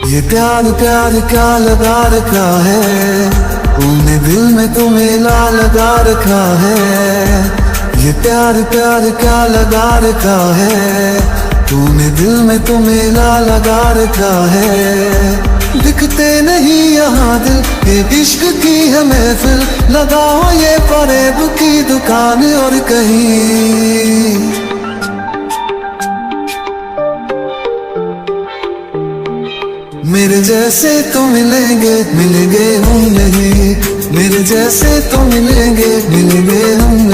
ये प्यार प्यार क्या लगा रखा है, तूने दिल में तुम्हें ला लगा रखा है। ये प्यार प्यार क्या लगा रखा है, तूने दिल में तुम्हें ला लगा रखा है। दिखते नहीं यहाँ दिल, ये इश्क की है महफिल, लगाओ ये फरेब की दुकान और कहीं। मेरे जैसे तो मिलेंगे मिलेंगे हम नहीं, मेरे जैसे तो मिलेंगे मिलेंगे हम नहीं।